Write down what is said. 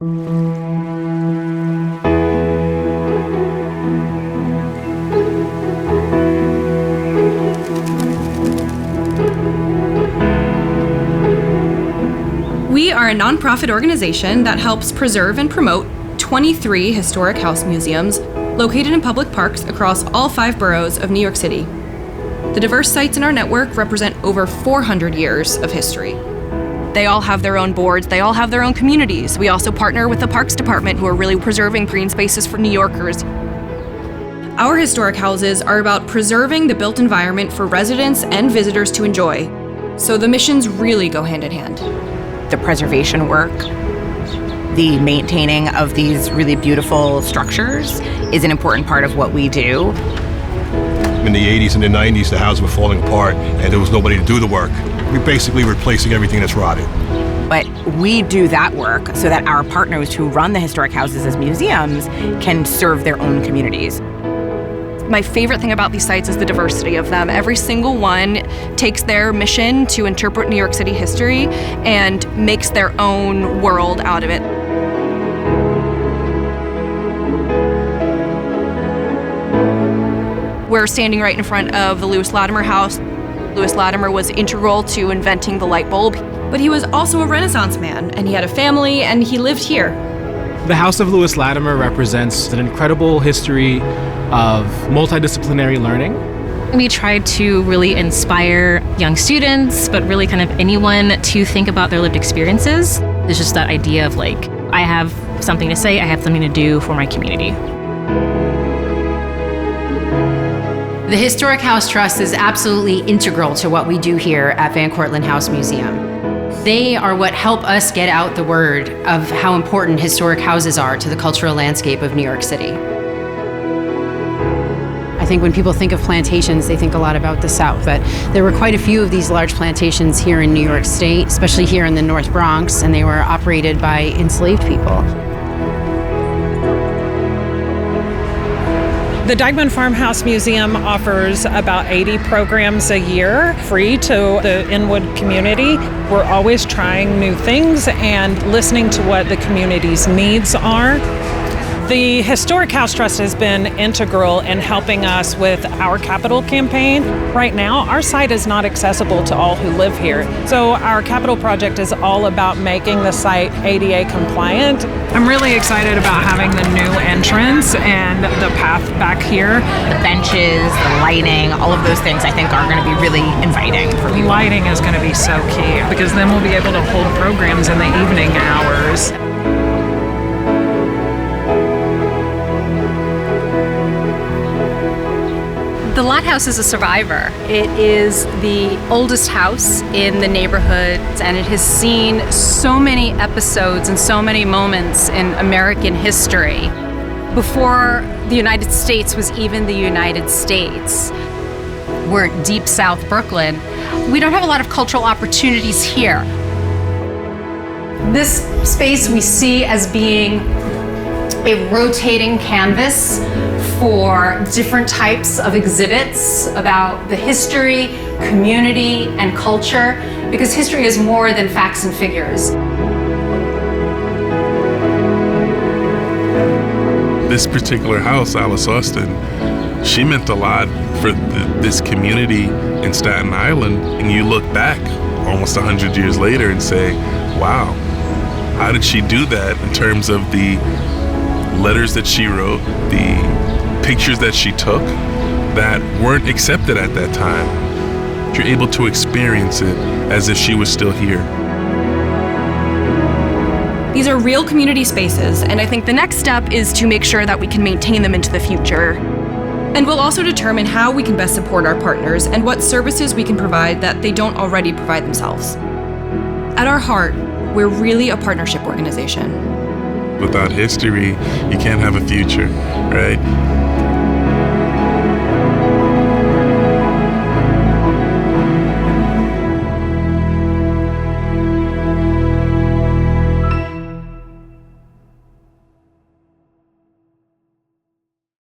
We are a nonprofit organization that helps preserve and promote 23 historic house museums located in public parks across all 5 boroughs of New York City. The diverse sites in our network represent over 400 years of history. They all have their own boards, they all have their own communities. We also partner with the Parks Department, who are really preserving green spaces for New Yorkers. Our historic houses are about preserving the built environment for residents and visitors to enjoy, so the missions really go hand in hand. The preservation work, the maintaining of these really beautiful structures is an important part of what we do. In the 80s and the 90s, the houses were falling apart and there was nobody to do the work. We're basically replacing everything that's rotted. But we do that work so that our partners who run the historic houses as museums can serve their own communities. My favorite thing about these sites is the diversity of them. Every single one takes their mission to interpret New York City history and makes their own world out of it. We're standing right in front of the Lewis Latimer House. Lewis Latimer was integral to inventing the light bulb, but he was also a Renaissance man, and he had a family, and he lived here. The House of Lewis Latimer represents an incredible history of multidisciplinary learning. We tried to really inspire young students, but really kind of anyone to think about their lived experiences. There's just that idea of like, I have something to say, I have something to do for my community. The Historic House Trust is absolutely integral to what we do here at Van Cortlandt House Museum. They are what help us get out the word of how important historic houses are to the cultural landscape of New York City. I think when people think of plantations, they think a lot about the South, but there were quite a few of these large plantations here in New York State, especially here in the North Bronx, and they were operated by enslaved people. The Dyckman Farmhouse Museum offers about 80 programs a year, free to the Inwood community. We're always trying new things and listening to what the community's needs are. The Historic House Trust has been integral in helping us with our capital campaign. Right now, our site is not accessible to all who live here. So our capital project is all about making the site ADA compliant. I'm really excited about having the new entrance and the path back here. The benches, the lighting, all of those things I think are going to be really inviting for people. Lighting is going to be so key because then we'll be able to hold programs in the evening hours. The Lot House is a survivor. It is the oldest house in the neighborhood, and it has seen so many episodes and so many moments in American history. Before the United States was even the United States. We're deep South Brooklyn. We don't have a lot of cultural opportunities here. This space we see as being a rotating canvas for different types of exhibits about the history, community, and culture, because history is more than facts and figures. This particular house, Alice Austin, she meant a lot for this community in Staten Island, and you look back almost 100 years later and say, wow, how did she do that in terms of the letters that she wrote, the pictures that she took that weren't accepted at that time. You're able to experience it as if she was still here. These are real community spaces, and I think the next step is to make sure that we can maintain them into the future. And we'll also determine how we can best support our partners and what services we can provide that they don't already provide themselves. At our heart, we're really a partnership organization. Without history, you can't have a future, right?